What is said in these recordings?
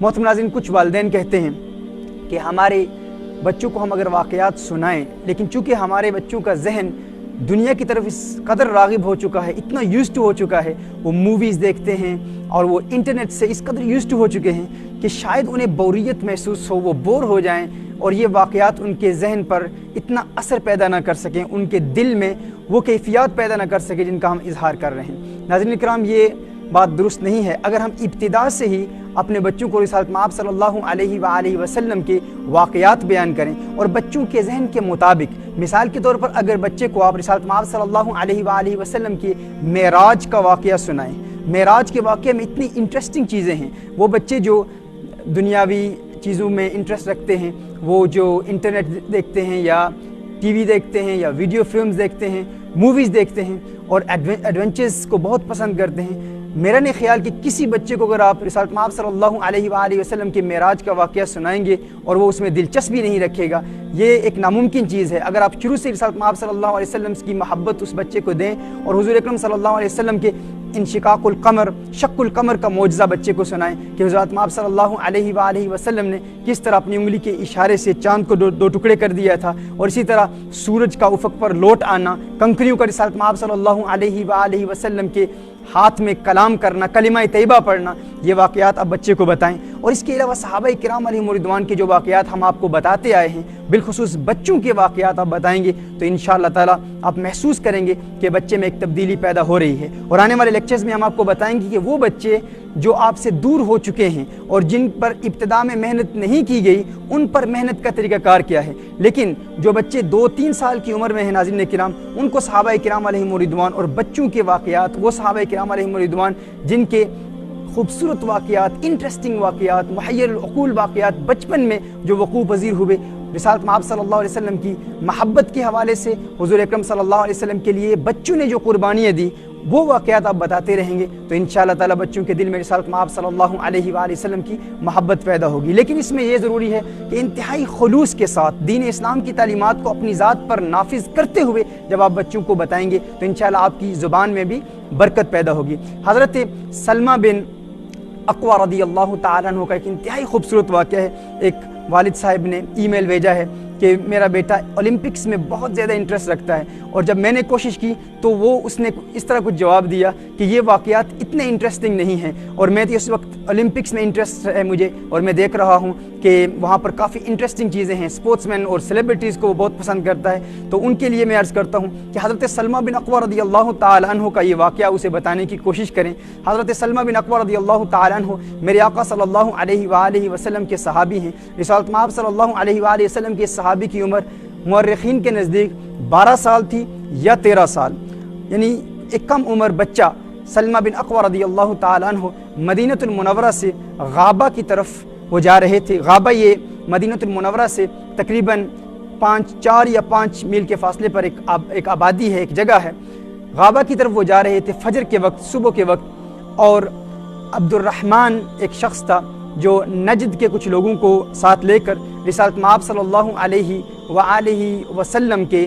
محترم ناظرین، کچھ والدین کہتے ہیں کہ ہمارے بچوں کو ہم اگر واقعات سنائیں، لیکن چونکہ ہمارے بچوں کا ذہن دنیا کی طرف اس قدر راغب ہو چکا ہے، اتنا یوزڈ ہو چکا ہے، وہ موویز دیکھتے ہیں اور وہ انٹرنیٹ سے اس قدر یوزڈ ہو چکے ہیں کہ شاید انہیں بوریت محسوس ہو، وہ بور ہو جائیں اور یہ واقعات ان کے ذہن پر اتنا اثر پیدا نہ کر سکیں، ان کے دل میں وہ کیفیات پیدا نہ کر سکیں جن کا ہم اظہار کر رہے ہیں۔ ناظرین کرام، یہ بات درست نہیں ہے۔ اگر ہم ابتدا سے ہی اپنے بچوں کو رسالت مآب صلی اللہ علیہ وآلہ وسلم کے واقعات بیان کریں اور بچوں کے ذہن کے مطابق، مثال کے طور پر اگر بچے کو آپ رسالت مآب صلی اللہ علیہ وآلہ وسلم کے معراج کا واقعہ سنائیں، معراج کے واقعے میں اتنی انٹرسٹنگ چیزیں ہیں، وہ بچے جو دنیاوی چیزوں میں انٹرسٹ رکھتے ہیں، وہ جو انٹرنیٹ دیکھتے ہیں یا ٹی وی دیکھتے ہیں یا ویڈیو فلمز دیکھتے ہیں، موویز دیکھتے ہیں اور ایڈونچرز کو بہت پسند کرتے ہیں، میرا نہیں خیال کہ کسی بچے کو اگر آپ رسالت مآب صلی اللہ علیہ وآلہ وسلم کے معراج کا واقعہ سنائیں گے اور وہ اس میں دلچسپی نہیں رکھے گا، یہ ایک ناممکن چیز ہے۔ اگر آپ شروع سے رسالت مآب صلی اللہ علیہ وسلم کی محبت اس بچے کو دیں اور حضور اکرم صلی اللہ علیہ وسلم کے انشقاق القمر، شق القمر کا معجزہ بچے کو سنائیں کہ حضرت مآب صلی اللہ علیہ وآلہ وسلم نے کس طرح اپنی انگلی کے اشارے سے چاند کو دو ٹکڑے کر دیا تھا، اور اسی طرح سورج کا افق پر لوٹ آنا، کنکریوں کا رسالت مآب صلی اللہ علیہ وآلہ وسلم کے ہاتھ میں کلام کرنا، کلمہ طیبہ پڑھنا، یہ واقعات آپ بچے کو بتائیں۔ اور اس کے علاوہ صحابہ کرام علیہم رضوان کے جو واقعات ہم آپ کو بتاتے آئے ہیں، بالخصوص بچوں کے واقعات آپ بتائیں گے تو انشاءاللہ تعالی آپ محسوس کریں گے کہ بچے میں ایک تبدیلی پیدا ہو رہی ہے۔ اور آنے والے لیکچرز میں ہم آپ کو بتائیں گے کہ وہ بچے جو آپ سے دور ہو چکے ہیں اور جن پر ابتدا میں محنت نہیں کی گئی، ان پر محنت کا طریقہ کار کیا ہے، لیکن جو بچے 2-3 سال کی عمر میں ہیں ناظرین کرام، ان کو صحابہ کرام علیہم رضوان اور بچوں کے واقعات، وہ صحابہ کرام علیہم رضوان جن کے خوبصورت واقعات، انٹرسٹنگ واقعات، محیر العقول واقعات بچپن میں جو وقوع پذیر ہوئے، رسالت مآب صلی اللہ علیہ وسلم کی محبت کے حوالے سے حضور اکرم صلی اللہ علیہ وسلم کے لیے بچوں نے جو قربانیاں دی، وہ واقعات آپ بتاتے رہیں گے تو انشاءاللہ تعالی بچوں کے دل میں رسالت مآب صلی اللہ علیہ وآلہ وسلم کی محبت پیدا ہوگی۔ لیکن اس میں یہ ضروری ہے کہ انتہائی خلوص کے ساتھ دین اسلام کی تعلیمات کو اپنی ذات پر نافذ کرتے ہوئے جب آپ بچوں کو بتائیں گے تو انشاءاللہ آپ کی زبان میں بھی برکت پیدا ہوگی۔ حضرت سلمہ بن اقویٰ رضی اللہ تعالیٰ عنہ کا ایک انتہائی خوبصورت واقعہ ہے۔ ایک والد صاحب نے ای میل بھیجا ہے کہ میرا بیٹا اولمپکس میں بہت زیادہ انٹرسٹ رکھتا ہے، اور جب میں نے کوشش کی تو اس نے اس طرح کچھ جواب دیا کہ یہ واقعات اتنے انٹرسٹنگ نہیں ہیں، اور میں اس وقت اولمپکس میں انٹرسٹ ہے مجھے، اور میں دیکھ رہا ہوں کہ وہاں پر کافی انٹرسٹنگ چیزیں ہیں، اسپورٹس مین اور سیلیبریٹیز کو وہ بہت پسند کرتا ہے، تو ان کے لیے میں عرض کرتا ہوں کہ حضرت سلمہ بن اقویٰ رضی اللہ تعالیٰ عنہ کا یہ واقعہ اسے بتانے کی کوشش کریں۔ حضرت سلمہ بن اقویٰ رضی اللہ تعالیٰ عنہ میرے آقا صلی اللہ علیہ وآلہ وسلم کے صحابی ہیں۔ رسالت مآب صلی اللہ علیہ وآلہ وسلم کے صحابی کی عمر مورخین کے نزدیک 12 سال تھی یا 13 سال، یعنی ایک کم عمر بچہ سلمہ بن اقویٰ رضی اللہ تعالیٰ عنہ مدینہ المنورہ سے غابہ کی طرف وہ جا رہے تھے۔ غابہ یہ مدینہ المنورہ سے تقریباً 4 یا 5 میل کے فاصلے پر ایک آبادی ہے، ایک جگہ ہے۔ غابہ کی طرف وہ جا رہے تھے فجر کے وقت، صبح کے وقت، اور عبد الرحمن ایک شخص تھا جو نجد کے کچھ لوگوں کو ساتھ لے کر رسالت مآب صلی اللہ علیہ وآلہ وسلم کے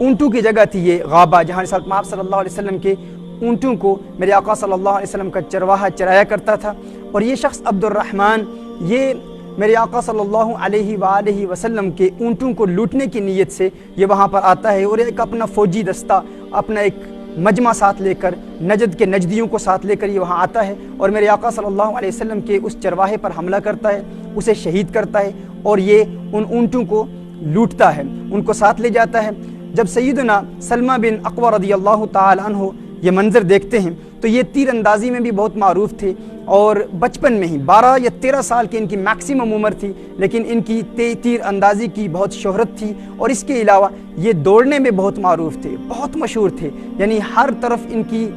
اونٹوں کی جگہ تھی یہ غابہ، جہاں رسالت مآب صلی اللہ علیہ وسلم کے اونٹوں کو میرے آقا صلی اللہ علیہ وسلم کا چرواہا چرایا کرتا تھا۔ اور یہ شخص عبد الرحمن، یہ میرے آقا صلی اللہ علیہ وآلہ وسلم کے اونٹوں کو لوٹنے کی نیت سے یہ وہاں پر آتا ہے، اور ایک اپنا فوجی دستہ، اپنا ایک مجمع ساتھ لے کر، نجد کے نجدیوں کو ساتھ لے کر یہ وہاں آتا ہے، اور میرے آقا صلی اللہ علیہ وسلم کے اس چرواہے پر حملہ کرتا ہے، اسے شہید کرتا ہے، اور یہ ان اونٹوں کو لوٹتا ہے، ان کو ساتھ لے جاتا ہے۔ جب سیدنا سلمہ بن اقویٰ رضی اللہ تعالی عنہ یہ منظر دیکھتے ہیں تو یہ تیر اندازی میں بھی بہت معروف تھے، اور بچپن میں ہی 12 یا 13 سال کی ان کی میکسیمم عمر تھی، لیکن ان کی تیر اندازی کی بہت شہرت تھی، اور اس کے علاوہ یہ دوڑنے میں بہت معروف تھے، بہت مشہور تھے، یعنی ہر طرف ان کی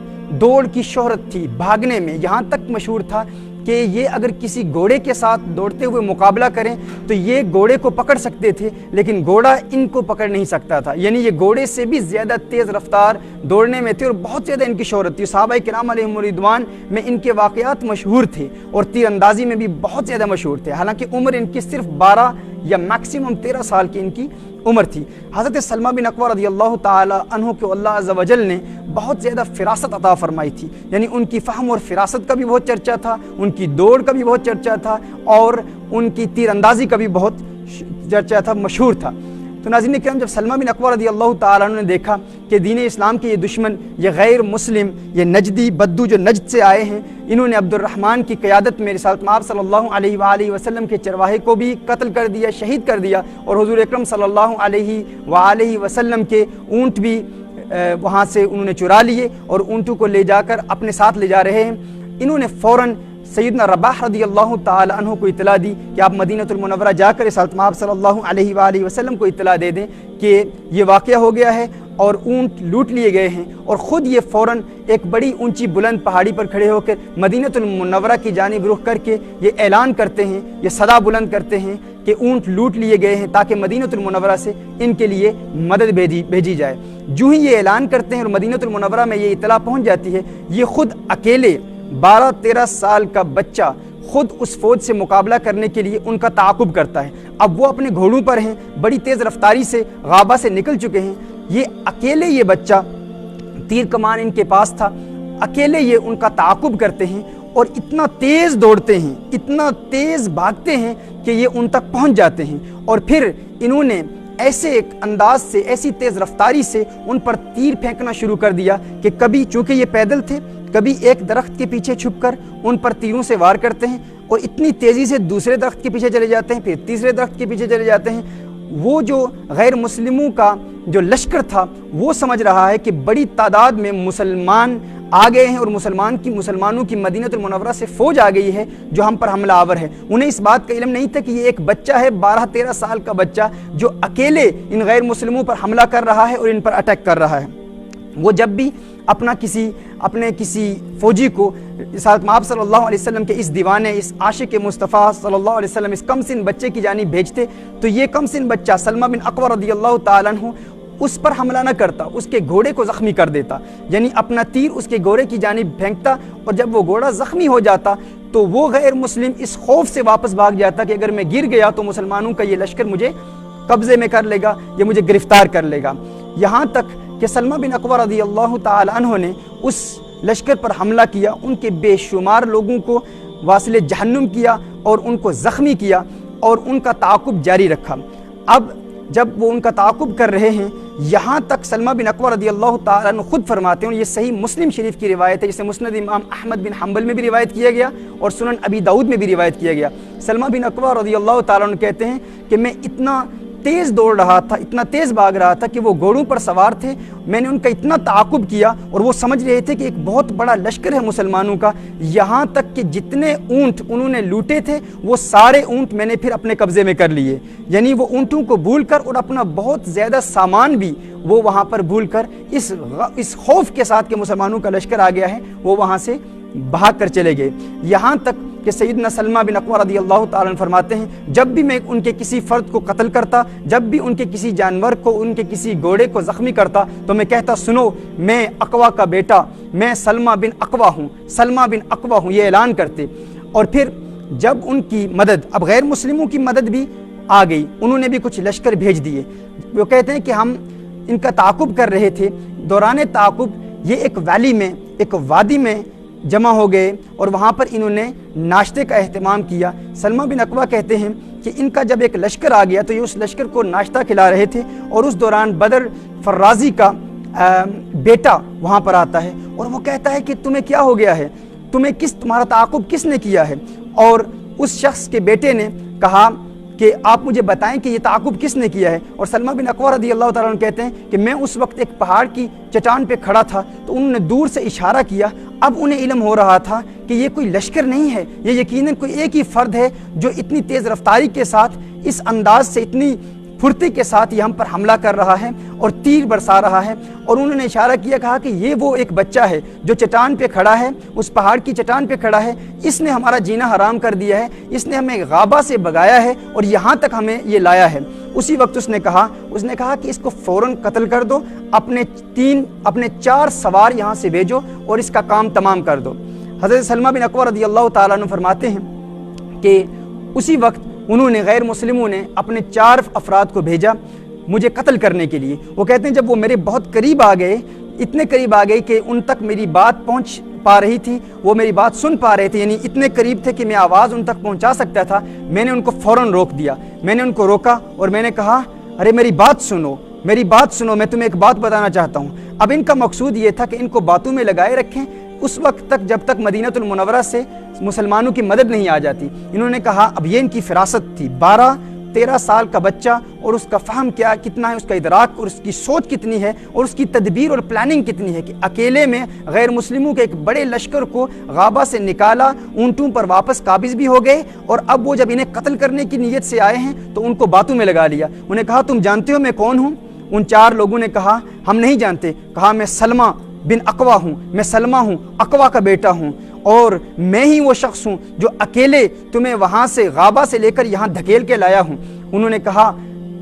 دوڑ کی شہرت تھی، بھاگنے میں یہاں تک مشہور تھا کہ یہ اگر کسی گھوڑے کے ساتھ دوڑتے ہوئے مقابلہ کریں تو یہ گھوڑے کو پکڑ سکتے تھے، لیکن گھوڑا ان کو پکڑ نہیں سکتا تھا، یعنی یہ گھوڑے سے بھی زیادہ تیز رفتار دوڑنے میں تھے، اور بہت زیادہ ان کی شہرت تھی۔ صحابہ کرام علیہم رضوان میں ان کے واقعات مشہور تھے، اور تیر اندازی میں بھی بہت زیادہ مشہور تھے، حالانکہ عمر ان کی صرف 12 یا میکسیمم 13 سال کی ان کی عمر تھی۔ حضرت سلمہ بن اکوع رضی اللہ تعالی عنہ کو اللہ عز و جل نے بہت زیادہ فراست عطا فرمائی تھی، یعنی ان کی فہم اور فراست کا بھی بہت چرچا تھا، ان کی دوڑ کا بھی بہت چرچا تھا، اور ان کی تیر اندازی کا بھی بہت چرچا تھا، مشہور تھا۔ تو ناظرین کرام، جب سلمہ بن اکوع رضی اللہ تعالیٰ عنہ نے دیکھا کہ دین اسلام کے یہ دشمن، یہ غیر مسلم، یہ نجدی بدو جو نجد سے آئے ہیں، انہوں نے عبد الرحمن کی قیادت میں رسالت مآب صلی اللہ علیہ وآلہ وسلم کے چرواہے کو بھی قتل کر دیا، شہید کر دیا، اور حضور اکرم صلی اللہ علیہ وآلہ وسلم کے اونٹ بھی وہاں سے انہوں نے چرا لیے اور اونٹوں کو لے جا کر اپنے ساتھ لے جا رہے ہیں، انہوں نے فوراً سیدنا رباح رضی اللہ تعالی عنہ کو اطلاع دی کہ آپ مدینہ المنورہ جا کر رسالت مآب صلی اللہ علیہ وآلہ وسلم کو اطلاع دے دیں کہ یہ واقعہ ہو گیا ہے اور اونٹ لوٹ لیے گئے ہیں، اور خود یہ فوراً ایک بڑی اونچی بلند پہاڑی پر کھڑے ہو کر مدینہ المنورہ کی جانب رخ کر کے یہ اعلان کرتے ہیں، یہ صدا بلند کرتے ہیں کہ اونٹ لوٹ لیے گئے ہیں تاکہ مدینہ المنورہ سے ان کے لیے مدد بھیجی جائے۔ جو ہی یہ اعلان کرتے ہیں اور مدینہ المنورہ میں یہ اطلاع پہنچ جاتی ہے، یہ خود اکیلے 12-13 سال کا بچہ خود اس فوج سے مقابلہ کرنے کے لیے ان کا تعاقب کرتا ہے۔ اب وہ اپنے گھوڑوں پر ہیں، بڑی تیز رفتاری سے غابہ سے نکل چکے ہیں، یہ اکیلے یہ بچہ، تیر کمان ان کے پاس تھا، اکیلے یہ ان کا تعاقب کرتے ہیں اور اتنا تیز دوڑتے ہیں، اتنا تیز بھاگتے ہیں کہ یہ ان تک پہنچ جاتے ہیں، اور پھر انہوں نے ایسے ایک انداز سے، ایسی تیز رفتاری سے ان پر تیر پھینکنا شروع کر دیا کہ کبھی چونکہ یہ پیدل تھے، کبھی ایک درخت کے پیچھے چھپ کر ان پر تیروں سے وار کرتے ہیں اور اتنی تیزی سے دوسرے درخت کے پیچھے چلے جاتے ہیں، پھر تیسرے درخت کے پیچھے چلے جاتے ہیں۔ وہ جو غیر مسلموں کا جو لشکر تھا وہ سمجھ رہا ہے کہ بڑی تعداد میں مسلمان آ گئے ہیں اور مسلمانوں کی مدینہ المنورہ سے فوج آ گئی ہے جو ہم پر حملہ آور ہے۔ انہیں اس بات کا علم نہیں تھا کہ یہ ایک بچہ ہے، 12-13 سال کا بچہ جو اکیلے ان غیر مسلموں پر حملہ کر رہا ہے اور ان پر اٹیک کر رہا ہے۔ وہ جب بھی اپنے کسی فوجی کو رسالت مآب صلی اللہ علیہ وسلم کے اس دیوانے، اس عاشق مصطفیٰ صلی اللہ علیہ وسلم، اس کم سن بچے کی جانب بھیجتے تو یہ کم سن بچہ سلمہ بن اکوع رضی اللہ تعالیٰ عنہ اس پر حملہ نہ کرتا، اس کے گھوڑے کو زخمی کر دیتا، یعنی اپنا تیر اس کے گھوڑے کی جانب پھینکتا، اور جب وہ گھوڑا زخمی ہو جاتا تو وہ غیر مسلم اس خوف سے واپس بھاگ جاتا کہ اگر میں گر گیا تو مسلمانوں کا یہ لشکر مجھے قبضے میں کر لے گا یا مجھے گرفتار کر لے گا۔ یہاں تک کہ سلمہ بن اکوع رضی اللہ تعالی عنہ نے اس لشکر پر حملہ کیا، ان کے بے شمار لوگوں کو واصل جہنم کیا اور ان کو زخمی کیا اور ان کا تعاقب جاری رکھا۔ اب جب وہ ان کا تعاقب کر رہے ہیں، یہاں تک سلمہ بن اکوع رضی اللہ تعالیٰ عنہ خود فرماتے ہیں، اور یہ صحیح مسلم شریف کی روایت ہے، جسے مسند امام احمد بن حنبل میں بھی روایت کیا گیا اور سنن ابی داؤد میں بھی روایت کیا گیا۔ سلمہ بن اکوع رضی اللہ تعالیٰ عنہ کہتے ہیں کہ میں اتنا تیز دوڑ رہا تھا، اتنا تیز بھاگ رہا تھا کہ وہ گھوڑوں پر سوار تھے، میں نے ان کا اتنا تعاقب کیا اور وہ سمجھ رہے تھے کہ ایک بہت بڑا لشکر ہے مسلمانوں کا، یہاں تک کہ جتنے اونٹ انہوں نے لوٹے تھے وہ سارے اونٹ میں نے پھر اپنے قبضے میں کر لیے، یعنی وہ اونٹوں کو بھول کر اور اپنا بہت زیادہ سامان بھی وہ وہاں پر بھول کر اس خوف کے ساتھ کہ مسلمانوں کا لشکر آ گیا ہے وہ وہاں سے بھاگ کر چلے گئے۔ یہاں تک کہ سیدنا سلمہ بن اکوع رضی اللہ تعالیٰ عنہ فرماتے ہیں، جب بھی میں ان کے کسی فرد کو قتل کرتا، جب بھی ان کے کسی جانور کو، ان کے کسی گھوڑے کو زخمی کرتا تو میں کہتا، سنو میں اکوع کا بیٹا، میں سلمہ بن اکوع ہوں، سلمہ بن اکوع ہوں، یہ اعلان کرتے۔ اور پھر جب ان کی مدد، اب غیر مسلموں کی مدد بھی آ گئی، انہوں نے بھی کچھ لشکر بھیج دیے۔ وہ کہتے ہیں کہ ہم ان کا تعاقب کر رہے تھے، دوران تعاقب یہ ایک ویلی میں، ایک وادی میں جمع ہو گئے اور وہاں پر انہوں نے ناشتے کا اہتمام کیا۔ سلمہ بن اکوع کہتے ہیں کہ ان کا جب ایک لشکر آ گیا تو یہ اس لشکر کو ناشتہ کھلا رہے تھے، اور اس دوران بدر فرازی کا بیٹا وہاں پر آتا ہے اور وہ کہتا ہے کہ تمہیں کیا ہو گیا ہے، تمہارا تعاقب کس نے کیا ہے؟ اور اس شخص کے بیٹے نے کہا کہ آپ مجھے بتائیں کہ یہ تعاقب کس نے کیا ہے۔ اور سلمہ بن اکوع رضی اللہ تعالیٰ عنہ کہتے ہیں کہ میں اس وقت ایک پہاڑ کی چٹان پہ کھڑا تھا تو انہوں نے دور سے اشارہ کیا، اب انہیں علم ہو رہا تھا کہ یہ کوئی لشکر نہیں ہے، یہ یقیناً کوئی ایک ہی فرد ہے جو اتنی تیز رفتاری کے ساتھ، اس انداز سے، اتنی پھرتی کے ساتھ یہ ہم پر حملہ کر رہا ہے اور تیر برسا رہا ہے۔ اور انہوں نے اشارہ کیا، کہا کہ یہ وہ ایک بچہ ہے جو چٹان پہ کھڑا ہے، اس پہاڑ کی چٹان پہ کھڑا ہے، اس نے ہمارا جینا حرام کر دیا ہے، اس نے ہمیں غابہ سے بگایا ہے اور یہاں تک ہمیں یہ لایا ہے۔ اسی وقت اس نے کہا کہ اس کو فوراً قتل کر دو، اپنے 4 سوار یہاں سے بھیجو اور اس کا کام تمام کر دو۔ حضرت سلمہ بن اکوع رضی اللہ تعالیٰ عنہ فرماتے ہیں کہ اسی وقت انہوں نے غیر مسلموں نے اپنے 4 افراد کو بھیجا مجھے قتل کرنے کے لیے۔ وہ کہتے ہیں جب وہ میرے بہت قریب آ گئے، اتنے قریب آ گئے کہ ان تک میری بات پہنچ پا رہی تھی، وہ میری بات سن پا رہے تھے، یعنی اتنے قریب تھے کہ میں آواز ان تک پہنچا سکتا تھا، میں نے ان کو فوراً روک دیا۔ میں نے ان کو روکا اور میں نے کہا ارے میری بات سنو، میری بات سنو، میں تمہیں ایک بات بتانا چاہتا ہوں۔ اب ان کا مقصود یہ تھا کہ ان کو باتوں میں لگائے رکھیں اس وقت تک جب تک مدینہ المنورہ سے مسلمانوں کی مدد نہیں آ جاتی۔ انہوں نے کہا اب یہ ان کی فراست تھی، 12-13 سال کا بچہ اور اس کا فہم کتنا ہے، اس کا ادراک اور اس کی سوچ کتنی ہے اور اس کی تدبیر اور پلاننگ کتنی ہے کہ اکیلے میں غیر مسلموں کے ایک بڑے لشکر کو غابہ سے نکالا، اونٹوں پر واپس قابض بھی ہو گئے، اور اب وہ جب انہیں قتل کرنے کی نیت سے آئے ہیں تو ان کو باتوں میں لگا لیا۔ انہیں کہا تم جانتے ہو میں کون ہوں؟ ان 4 لوگوں نے کہا ہم نہیں جانتے۔ کہا میں سلمہ بن اقوا ہوں، میں سلمہ ہوں، اقوا کا بیٹا ہوں، اور میں ہی وہ شخص ہوں جو اکیلے تمہیں وہاں سے غابہ سے لے کر یہاں دھکیل کے لایا ہوں۔ انہوں نے کہا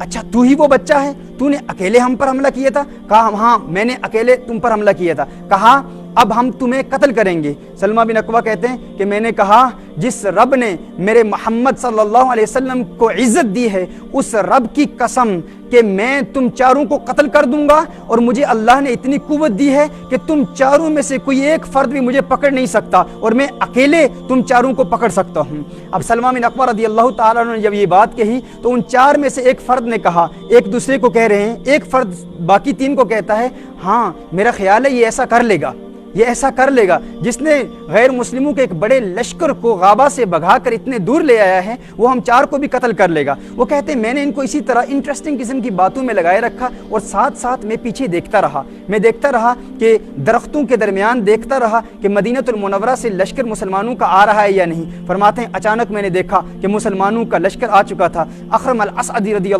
اچھا تو ہی وہ بچہ ہے، تو نے اکیلے ہم پر حملہ کیا تھا؟ کہا ہاں میں نے اکیلے تم پر حملہ کیا تھا۔ کہا اب ہم تمہیں قتل کریں گے۔ سلمہ بن اقوا کہتے ہیں کہ میں نے کہا جس رب نے میرے محمد صلی اللہ علیہ وسلم کو عزت دی ہے اس رب کی قسم کہ میں تم 4 کو قتل کر دوں گا، اور مجھے اللہ نے اتنی قوت دی ہے کہ تم 4 میں سے کوئی ایک فرد بھی مجھے پکڑ نہیں سکتا، اور میں اکیلے تم 4 کو پکڑ سکتا ہوں۔ اب سلمہ بن اقوا رضی اللہ تعالیٰ عنہ نے جب یہ بات کہی تو ان 4 میں سے ایک فرد نے کہا، ایک دوسرے کو کہہ رہے ہیں، ایک فرد باقی 3 کو کہتا ہے ہاں میرا خیال ہے یہ ایسا کر لے گا، یہ ایسا کر لے گا، جس نے غیر مسلموں کے ایک بڑے لشکر کو غابہ سے بھگا کر اتنے دور لے آیا ہے وہ ہم 4 کو بھی قتل کر لے گا۔ وہ کہتے ہیں میں نے ان کو اسی طرح انٹرسٹنگ قسم کی باتوں میں لگائے رکھا، اور ساتھ ساتھ میں پیچھے دیکھتا رہا، میں دیکھتا رہا کہ درختوں کے درمیان دیکھتا رہا کہ مدینہ المنورہ سے لشکر مسلمانوں کا آ رہا ہے یا نہیں۔ فرماتے ہیں اچانک میں نے دیکھا کہ مسلمانوں کا لشکر آ چکا تھا۔ اخرم الاسعدی رضی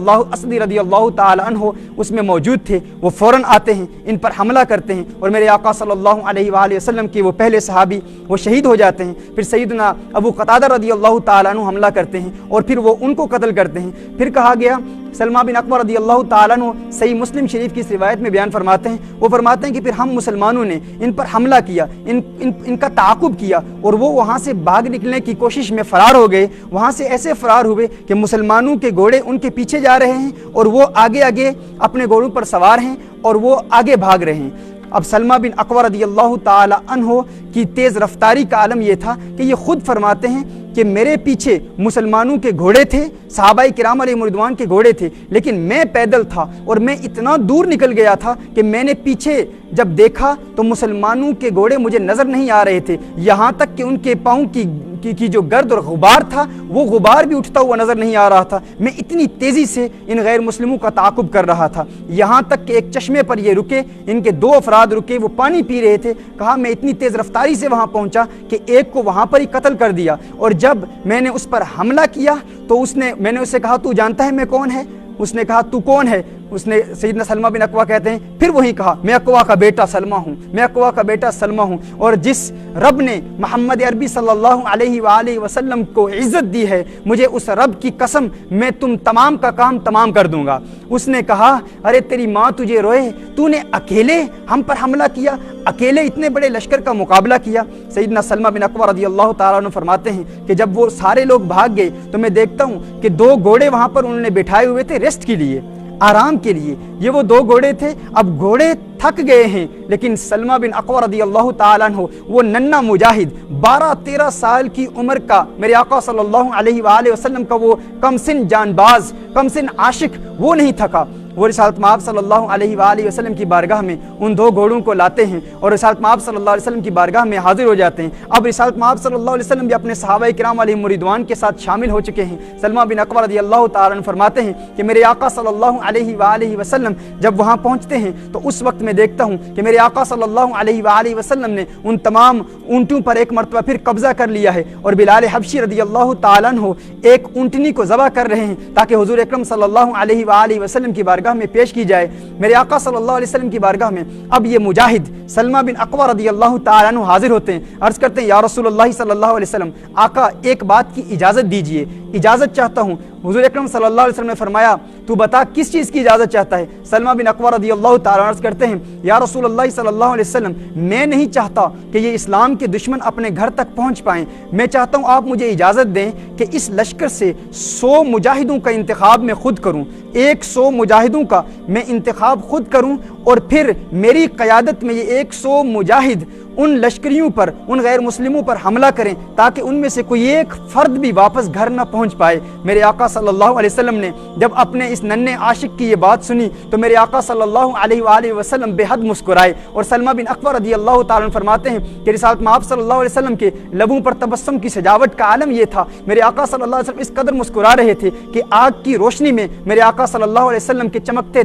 اللہ تعالی عنہ اس میں موجود تھے۔ وہ فوراً آتے ہیں، ان پر حملہ کرتے ہیں، اور میرے آقا صلی اللہ علیہ وآلہ وسلم کے وہ پہلے صحابی وہ شہید ہو جاتے ہیں۔ پھر سیدنا ابو قتادہ رضی اللہ تعالیٰ عنہ حملہ کرتے ہیں اور پھر وہ ان کو قتل کرتے ہیں۔ پھر کہا گیا سلمہ بن اقوا رضی اللہ تعالیٰ عنہ صحیح مسلم شریف کی اس روایت میں بیان فرماتے ہیں، وہ فرماتے ہیں کہ پھر ہم مسلمانوں نے ان پر حملہ کیا، ان کا تعاقب کیا، اور وہ وہاں سے بھاگ نکلنے کی کوشش میں فرار ہو گئے۔ وہاں سے ایسے فرار ہوئے کہ مسلمانوں کے گھوڑے ان کے پیچھے جا رہے ہیں اور وہ آگے آگے اپنے گھوڑوں پر سوار ہیں اور وہ آگے بھاگ رہے ہیں۔ اب سلمہ بن اقوا رضی اللہ تعالی عنہ کی تیز رفتاری کا عالم یہ تھا کہ یہ خود فرماتے ہیں کہ میرے پیچھے مسلمانوں کے گھوڑے تھے، صحابہ کرام علیہ رضوان کے گھوڑے تھے، لیکن میں پیدل تھا اور میں اتنا دور نکل گیا تھا کہ میں نے پیچھے جب دیکھا تو مسلمانوں کے گھوڑے مجھے نظر نہیں آ رہے تھے، یہاں تک کہ ان کے پاؤں کی جو گرد اور غبار تھا وہ غبار بھی اٹھتا ہوا نظر نہیں آ رہا تھا۔ میں اتنی تیزی سے ان غیر مسلموں کا تعاقب کر رہا تھا، یہاں تک کہ ایک چشمے پر یہ رکے، ان کے 2 افراد رکے، وہ پانی پی رہے تھے۔ کہا میں اتنی تیز رفتاری سے وہاں پہنچا کہ ایک کو وہاں پر ہی قتل کر دیا، اور جب میں نے اس پر حملہ کیا تو میں نے اسے کہا تو جانتا ہے میں کون ہے؟ اس نے کہا تو کون ہے؟ اس نے سیدنا سلمہ بن اقوا کہتے ہیں پھر وہی کہا میں اقوا کا بیٹا سلمہ ہوں، میں اقوا کا بیٹا سلمہ ہوں، اور جس رب نے محمد عربی صلی اللہ علیہ وآلہ وسلم کو عزت دی ہے مجھے اس رب کی قسم میں تم تمام کا کام تمام کر دوں گا۔ اس نے کہا ارے تیری ماں تجھے روئے، تو نے اکیلے ہم پر حملہ کیا، اکیلے اتنے بڑے لشکر کا مقابلہ کیا۔ سیدنا سلمہ بن اقوا رضی اللہ تعالیٰ عنہ فرماتے ہیں کہ جب وہ سارے لوگ بھاگ گئے تو میں دیکھتا ہوں کہ 2 گھوڑے وہاں پر انہوں نے بٹھائے ہوئے تھے ریسٹ کے لیے، آرام کے لیے۔ یہ وہ 2 گھوڑے تھے، اب گھوڑے تھک گئے ہیں، لیکن سلمہ بن اقوا رضی اللہ تعالیٰ عنہ وہ ننھا مجاہد 12-13 سال کی عمر کا میرے آقا صلی اللہ علیہ وآلہ وسلم کا وہ کم سن جان باز، کم سن عاشق، وہ نہیں تھکا۔ وہ رسالت مآب صلی اللہ علیہ وآلہ وسلم کی بارگاہ میں ان 2 گھوڑوں کو لاتے ہیں اور رسالت مآب صلی اللہ علیہ وسلم کی بارگاہ میں حاضر ہو جاتے ہیں۔ اب رسالت مآب صلی اللہ علیہ وسلم بھی اپنے صحابہ کرام علیہم رضوان کے ساتھ شامل ہو چکے ہیں۔ سلمہ بن اقوا رضی اللہ تعالیٰ عنہ فرماتے ہیں کہ میرے آقا صلی اللہ علیہ وآلہ وسلم جب وہاں پہنچتے ہیں تو اس وقت میں دیکھتا ہوں کہ میرے آقا صلی اللہ علیہ وآلہ وسلم نے ان تمام اونٹوں پر ایک مرتبہ پھر قبضہ کر لیا ہے، اور بلال حبشی رضی اللہ تعالیٰ عنہ ایک اونٹنی کو ذبح کر رہے ہیں تاکہ حضور اکرم صلی اللہ علیہ وآلہ وسلم کی بارگاہ میں پیش کی جائے۔ میرے آقا صلی اللہ علیہ وسلم کی بارگاہ میں اب یہ مجاہد سلمہ بن اقوا رضی اللہ تعالیٰ عنہ حاضر ہوتے ہیں، عرض کرتے ہیں یا رسول اللہ صلی اللہ علیہ وسلم، آقا ایک بات کی اجازت دیجئے، اجازت چاہتا ہوں۔ حضور اکرم صلی اللہ علیہ وسلم نے فرمایا تو بتا کس چیز کی اجازت چاہتا ہے؟ سلمہ بن اکوع رضی اللہ تعالیٰ عنہ عرض کرتے ہیں یا رسول اللہ صلی اللہ علیہ وسلم میں نہیں چاہتا کہ یہ اسلام کے دشمن اپنے گھر تک پہنچ پائیں، میں چاہتا ہوں آپ مجھے اجازت دیں کہ اس لشکر سے 100 مجاہدوں کا انتخاب میں خود کروں، 100 مجاہدوں کا میں انتخاب خود کروں، اور پھر میری قیادت میں یہ 100 مجاہد ان لشکریوں پر، ان غیر مسلموں پر حملہ کریں تاکہ ان میں سے کوئی ایک فرد بھی واپس گھر نہ پہنچ پائے۔ میرے آقا صلی اللہ علیہ وسلم نے جب اپنے اس ننھے عاشق کی یہ بات سنی تو میرے آقا صلی اللہ علیہ وآلہ وسلم بے حد مسکرائے، اور سلمہ بن اکوع رضی اللہ تعالیٰ عنہ فرماتے ہیں کہ رسالت میں آپ صلی اللہ علیہ وسلم کے لبوں پر تبسم کی سجاوٹ کا عالم یہ تھا، میرے آقا صلی اللہ علیہ وسلم اس قدر مسکرا رہے تھے کہ آگ کی روشنی میں میرے آقا صلی اللہ علیہ وسلم کے چمکتے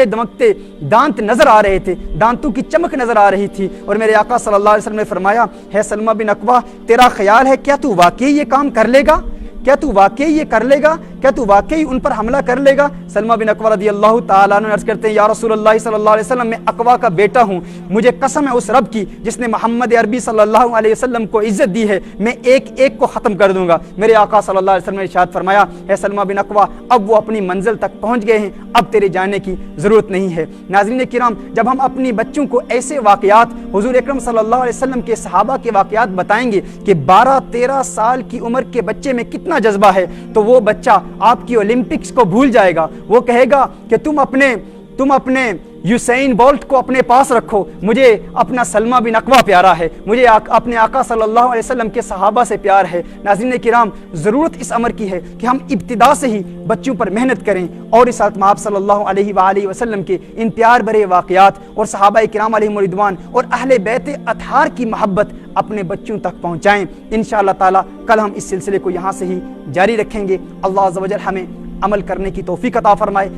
دمکتے دانت نظر آ رہے تھے، دانتوں کی چمک نظر آ رہی تھی، اور میرے آقا صلی اللہ علیہ وسلم نے فرمایا ہے سلمہ بن اکوع تیرا خیال ہے کیا تو واقعی یہ کام کر لے گا؟ کیا تو واقعی یہ کر لے گا؟ کیا تو واقعی ان پر حملہ کر لے گا؟ سلمہ بن اکوع رضی اللہ تعالیٰ عنہ عرض کرتے ہیں یا رسول اللہ صلی اللہ علیہ وسلم میں اکوع کا بیٹا ہوں، مجھے قسم ہے اس رب کی جس نے محمد عربی صلی اللہ علیہ وسلم کو عزت دی ہے، میں ایک ایک کو ختم کر دوں گا۔ میرے آقا صلی اللہ علیہ وسلم نے ارشاد فرمایا ہے سلمہ بن اکوع اب وہ اپنی منزل تک پہنچ گئے ہیں، اب تیرے جانے کی ضرورت نہیں ہے۔ ناظرین کرام، جب ہم اپنی بچوں کو ایسے واقعات حضور اکرم صلی اللہ علیہ وسلم کے صحابہ کے واقعات بتائیں گے کہ 12-13 سال کی عمر کے بچے میں کتنا جذبہ ہے، تو وہ بچہ آپ کی اولمپکس کو بھول جائے گا، وہ کہے گا کہ تم اپنے یوسین بولٹ کو اپنے پاس رکھو، مجھے اپنا سلمہ بن اکوع پیارا ہے، مجھے اپنے آقا صلی اللہ علیہ وسلم کے صحابہ سے پیار ہے۔ ناظرین کرام، ضرورت اس امر کی ہے کہ ہم ابتدا سے ہی بچوں پر محنت کریں، اور اس ساتھ آپ صلی اللہ علیہ وآلہ وسلم کے ان پیار بھرے واقعات اور صحابہ کرام علیہم رضوان اور اہل بیت اطہار کی محبت اپنے بچوں تک پہنچائیں۔ انشاءاللہ تعالیٰ کل ہم اس سلسلے کو یہاں سے ہی جاری رکھیں گے۔ اللہ عز و جل ہمیں عمل کرنے کی توفیق عطا فرمائے۔